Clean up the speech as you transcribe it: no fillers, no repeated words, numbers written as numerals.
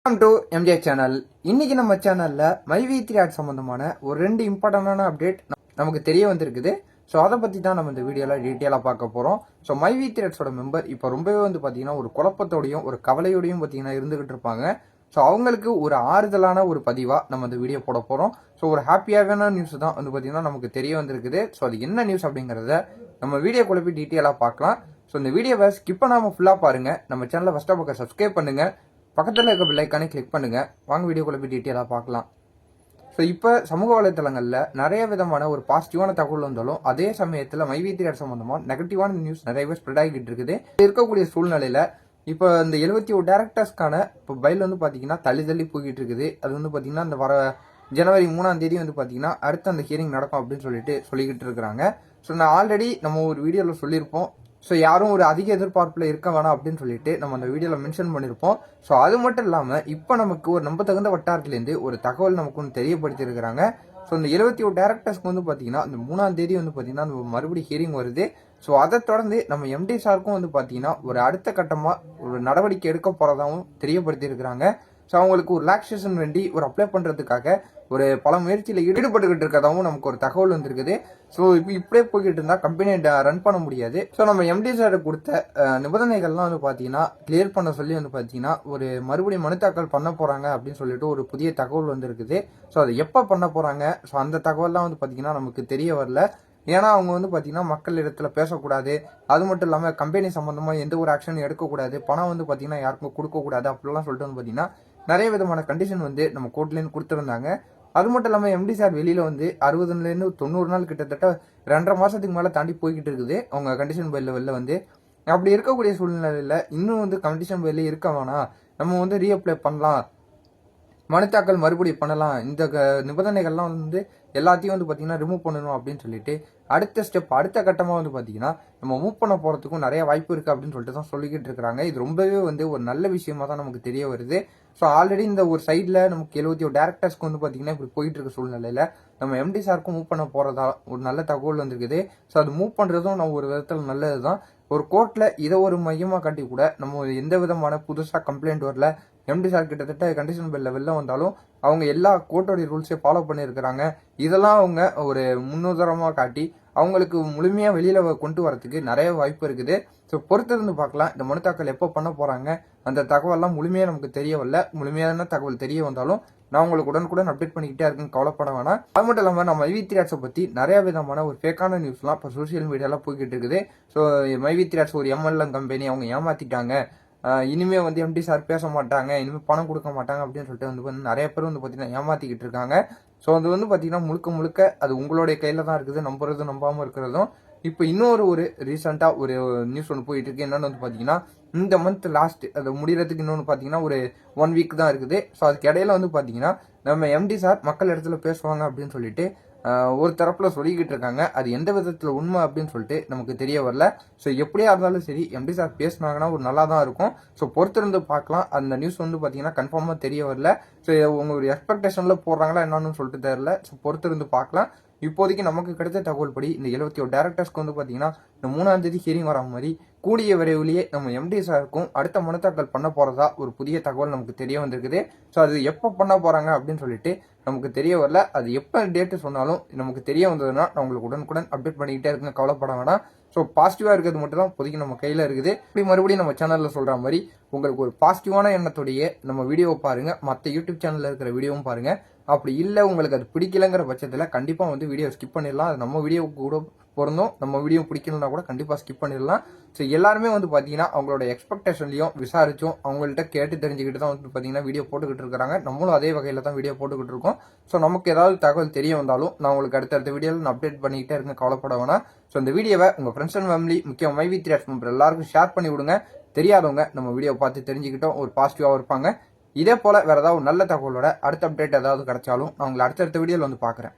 Welcome to MJ channel. இன்னைக்கு நம்ம சேனல்ல மைவி3 ஆட் சம்பந்தமான ஒரு 2 இம்பார்ட்டன்டான அப்டேட் நமக்கு தெரிய வந்திருக்குது. ஸோ அதை பற்றி தான் நம்ம இந்த வீடியோவில் டீட்டெயிலாக பார்க்க போகிறோம். ஸோ மைவி3 ஆட்ஸோட மெம்பர் இப்போ ரொம்பவே பார்த்தீங்கன்னா ஒரு குழப்பத்தோடையும் ஒரு கவலையோடையும் பார்த்தீங்கன்னா இருந்துகிட்டு இருப்பாங்க. ஸோ அவங்களுக்கு ஒரு ஆறுதலான ஒரு பதிவாக நம்ம இந்த வீடியோ போட போகிறோம். ஸோ ஒரு ஹாப்பியான நியூஸ் தான் பார்த்தீங்கன்னா நமக்கு தெரிய வந்திருக்குது. ஸோ அது என்ன நியூஸ் அப்படிங்கிறத நம்ம வீடியோக்குள்ள போய் டீட்டெயிலாக பார்க்கலாம். ஸோ இந்த வீடியோவை ஸ்கிப் பண்ணாமல் ஃபுல்லாக பாருங்கள். நம்ம சேனலை ஃபஸ்ட்டாக பக்கம் சப்ஸ்கிரைப் பண்ணுங்கள், பக்கத்தில் இருக்க பெல் ஐக்கானே கிளிக் பண்ணுங்கள். வாங்க வீடியோக்குள்ள போய் டீட்டெயிலாக பார்க்கலாம். ஸோ இப்போ சமூக வலைத்தளங்களில் நிறைய விதமான ஒரு பாசிட்டிவான தகவல் வந்தாலும் அதே சமயத்தில் மைவி3 ஆட் சம்பந்தமாக நெகட்டிவான நியூஸ் நிறையவே ஸ்ப்ரெட் ஆகிட்டு இருக்குது. இருக்கக்கூடிய சூழ்நிலையில் இப்போ இந்த 71 டேரக்டர்ஸ்க்கான இப்போ பைல் பார்த்தீங்கன்னா தள்ளி போய்கிட்டு இருக்குது. அது பார்த்தீங்கன்னா இந்த வர ஜனவரி 3ஆம் தேதி பார்த்தீங்கன்னா அடுத்து அந்த ஹியரிங் நடக்கும் அப்படின்னு சொல்லிக்கிட்டு இருக்கிறாங்க. ஸோ நான் ஆல்ரெடி நம்ம ஒரு வீடியோவில் சொல்லியிருப்போம். ஸோ யாரும் ஒரு அதிக எதிர்பார்ப்பில் இருக்க வேணாம் அப்படின்னு சொல்லிட்டு நம்ம அந்த வீடியோவில் மென்ஷன் பண்ணியிருப்போம். ஸோ அது மட்டும் இல்லாமல் இப்போ நமக்கு ஒரு நம்ப தகுந்த வட்டாரத்துலேருந்து ஒரு தகவல் நமக்கு ஒன்று தெரியப்படுத்தியிருக்கிறாங்க. ஸோ இந்த 71 டேரக்டர்ஸ்க்கு பார்த்தீங்கன்னா இந்த 3ஆம் தேதி பார்த்தீங்கன்னா அந்த மறுபடியும் ஹியரிங் வருது. ஸோ அதை தொடர்ந்து நம்ம எம்டி சாருக்கும் பார்த்தீங்கன்னா ஒரு அடுத்த கட்டமாக ஒரு நடவடிக்கை எடுக்க போகிறதாகவும் தெரியப்படுத்தியிருக்கிறாங்க. ஸோ அவங்களுக்கு ஒரு ரிலாக்ஸேஷன் வேண்டி ஒரு அப்ளை பண்ணுறதுக்காக ஒரு பல முயற்சியில் ஈடுபட்டுக்கிட்டு இருக்கிறதாவும் நமக்கு ஒரு தகவல் வந்திருக்குது. ஸோ இப்போ இப்படியே போய்கிட்டு இருந்தால் கம்பெனியை ரன் பண்ண முடியாது. ஸோ நம்ம எம்டி சார் கொடுத்த நிபந்தனைகள்லாம் பார்த்தீங்கன்னா கிளியர் பண்ண சொல்லி பார்த்தீங்கன்னா ஒரு மறுபடியும் மனு தாக்கல் பண்ண போகிறாங்க அப்படின்னு சொல்லிட்டு ஒரு புதிய தகவல் வந்திருக்குது. ஸோ அதை எப்போ பண்ண போகிறாங்க, ஸோ அந்த தகவல்லாம் பார்த்தீங்கன்னா நமக்கு தெரிய வரல. ஏன்னா அவங்க பார்த்தீங்கன்னா மக்கள் இடத்துல பேசக்கூடாது, அது மட்டும் இல்லாமல் கம்பெனி சம்மந்தமாக எந்த ஒரு ஆக்ஷனும் எடுக்கக்கூடாது, பணம் பார்த்தீங்கன்னா யாருக்கும் கொடுக்கக்கூடாது அப்படிலாம் சொல்லிட்டு பார்த்தீங்கன்னா நிறைய விதமான கண்டிஷன் நம்ம கோர்ட்லேருந்து கொடுத்துருந்தாங்க. அது மட்டும் இல்லாமல் எம்டி சார் வெளியில் 60லேருந்து 90 நாள் கிட்டத்தட்ட 2.5 மாதத்துக்கு மேலே தாண்டி போய்கிட்டு இருக்குது அவங்க கண்டிஷன் பைலில் வெளில அப்படி இருக்கக்கூடிய சூழ்நிலையில் இன்னும் கண்டிஷன் பைலில் இருக்க வேணாம், நம்ம ரீஅப்ளை பண்ணலாம், மனு தாக்கல் மறுபடியும் பண்ணலாம், இந்த நிபந்தனைகள்லாம் எல்லாத்தையும் பார்த்தீங்கன்னா ரிமூவ் பண்ணணும் அப்படின்னு சொல்லிட்டு அடுத்த ஸ்டெப் அடுத்த கட்டமாக பார்த்தீங்கன்னா நம்ம மூவ் பண்ண போகிறதுக்கும் நிறைய வாய்ப்பு இருக்குது அப்படின்னு சொல்லிட்டு தான் சொல்லிக்கிட்டு இருக்கிறாங்க. இது ரொம்பவே ஒரு நல்ல விஷயமா தான் நமக்கு தெரிய வருது. ஸோ ஆல்ரெடி இந்த ஒரு சைடில் நமக்கு 71 டேரக்டர்ஸ்க்கு பார்த்தீங்கன்னா இப்படி போயிட்டு இருக்க சூழ்நிலையில் நம்ம எம்டி சாருக்கும் மூவ் பண்ண போகிறதா ஒரு நல்ல தகவல் வந்திருக்குது. ஸோ அது மூவ் பண்ணுறதும் நம்ம ஒரு விதத்தில் நல்லது தான். ஒரு கோர்ட்டில் இதை ஒரு மையமாக காட்டி கூட நம்ம எந்த விதமான புதுசாக கம்ப்ளைண்ட் வரல. எம்டி சார் கிட்டத்தட்ட கண்டிஷன் பில்ல வெளில வந்தாலும் அவங்க எல்லா கோர்ட்டோடைய ரூல்ஸையும் ஃபாலோ பண்ணியிருக்கிறாங்க. இதெல்லாம் அவங்க ஒரு முன்னுதாரணமாக காட்டி அவங்களுக்கு முழுமையாக வெளியில் கொண்டு வரதுக்கு நிறைய வாய்ப்பு இருக்குது. ஸோ பொறுத்திருந்து பார்க்கலாம் இந்த மனு தாக்கல் எப்போ பண்ண போகிறாங்க. அந்த தகவல்லாம் முழுமையாக நமக்கு தெரிய வரல. முழுமையான தகவல் தெரிய வந்தாலும் நான் உங்களுக்கு உடனுக்குடன் அப்டேட் பண்ணிக்கிட்டே இருக்குன்னு கவலைப்பட வேணாம். அது மட்டும் இல்லாமல் நம்ம மைவி3 ஆட்ஸை பற்றி நிறைய விதமான ஒரு ஃபேக்கான நியூஸ்லாம் இப்போ சோசியல் மீடியாவில் போய்கிட்டு இருக்குது. ஸோ மைவி3 ஆட்ஸ் ஒரு எம்எல்எம் கம்பெனி, அவங்க ஏமாற்றிட்டாங்க, இனிமே எம்டி சார் பேச மாட்டாங்க, இனிமேல் பணம் கொடுக்க மாட்டாங்க அப்படின்னு சொல்லிட்டு நிறைய பேர் பார்த்தீங்கன்னா ஏமாற்றிக்கிட்டு இருக்காங்க. ஸோ அது பார்த்தீங்கன்னா முழுக்க அது உங்களுடைய கையில் தான் இருக்குது, நம்புறதும் நம்பாமல் இருக்கிறதும். இப்போ இன்னொரு ரீசெண்டாக ஒரு நியூஸ் ஒன்று போயிட்டு இருக்கு. என்னென்னு பார்த்தீங்கன்னா இந்த மந்த் லாஸ்ட் அது முடிகிறதுக்கு இன்னொன்று பார்த்தீங்கன்னா ஒரு 1 வீக் தான் இருக்குது. ஸோ அதுக்கு இடையில பார்த்தீங்கன்னா நம்ம எம்டி சார் மக்கள் இடத்துல பேசுவாங்க அப்படின்னு சொல்லிட்டு ஒரு தரப்புல சொல்லிக்கிட்டு இருக்காங்க. அது எந்த விதத்தில் உண்மை அப்படின்னு சொல்லிட்டு நமக்கு தெரிய வரல. ஸோ எப்படியா இருந்தாலும் சரி எம்டி சார் பேசினாங்கன்னா ஒரு நல்லா தான் இருக்கும். ஸோ பொறுத்திருந்து பார்க்கலாம். அந்த நியூஸ் பார்த்தீங்கன்னா கன்ஃபார்மாக தெரிய வரல. ஸோ உங்க ஒரு எக்ஸ்பெக்டேஷனில் போடுறாங்களா என்னன்னு சொல்லிட்டு தெரியல. ஸோ பொறுத்திருந்து பார்க்கலாம். இப்போதைக்கு நமக்கு கிடைத்த தகவல் படி இந்த 71 டேரக்டர்ஸ்க்கு பார்த்தீங்கன்னா இந்த 3ஆம் தேதி ஹியரிங் வர மாதிரி கூடிய விரைவிலேயே நம்ம எம்டி சாருக்கும் அடுத்த மனு தாக்கல் பண்ண போறதா ஒரு புதிய தகவல் நமக்கு தெரிய வந்திருக்குது. ஸோ அது எப்போ பண்ண போறாங்க அப்படின்னு சொல்லிட்டு நமக்கு தெரிய வரல. அது எப்போ டேட்டு சொன்னாலும் நமக்கு தெரிய வந்ததுன்னா நான் உங்களுக்கு உடனுக்குடன் அப்டேட் பண்ணிக்கிட்டே இருக்குங்க, கவலைப்பட வேணாம். ஸோ பாசிட்டிவாக இருக்கிறது மட்டும் தான் இப்போதைக்கு நம்ம கையில் இருக்குது. இப்படி மறுபடியும் நம்ம சேனலில் சொல்கிற மாதிரி உங்களுக்கு ஒரு பாசிட்டிவான எண்ணத்தோடைய நம்ம வீடியோவை பாருங்கள், மற்ற யூடியூப் சேனலில் இருக்கிற வீடியோவும் பாருங்கள். அப்படி இல்லை உங்களுக்கு அது பிடிக்கலங்கிற பட்சத்தில் கண்டிப்பாக வீடியோ ஸ்கிப் பண்ணிடலாம். அது நம்ம வீடியோவுக்கு கூட பொருந்தும். நம்ம வீடியோ பிடிக்கலன்னா கூட கண்டிப்பாக ஸ்கிப் பண்ணிடலாம். ஸோ எல்லாருமே பார்த்தீங்கன்னா அவங்களோட எக்ஸ்பெக்டேஷன்லையும் விசாரிச்சும் அவங்கள்ட்ட கேட்டு தெரிஞ்சுக்கிட்டு தான் பார்த்தீங்கன்னா வீடியோ போட்டுக்கிட்டு இருக்கிறாங்க. நம்மளும் அதே வகையில் தான் வீடியோ போட்டுக்கிட்டு இருக்கோம். ஸோ நமக்கு ஏதாவது தகவல் தெரிய வந்தாலும் நான் உங்களுக்கு அடுத்தடுத்த வீடியோவில் நான் அப்டேட் பண்ணிக்கிட்டே இருங்க, கவலைப்பட வேணாம். ஸோ இந்த வீடியோவை உங்கள் ஃப்ரெண்ட்ஸ் அண்ட் ஃபேமிலி முக்கியம் மைவி3 ஆட்ஸ் மெம்பர் எல்லாருக்கும் ஷேர் பண்ணி விடுங்க. தெரியாதவங்க நம்ம வீடியோ பார்த்து தெரிஞ்சுக்கிட்டோம் ஒரு பாசிட்டிவாக இருப்பாங்க. இதே போல் வேறு ஏதாவது நல்ல தகவலோட அடுத்த அப்டேட் ஏதாவது கிடைச்சாலும் நான் உங்களை அடுத்தடுத்த வீடியோவில் பார்க்குறேன்.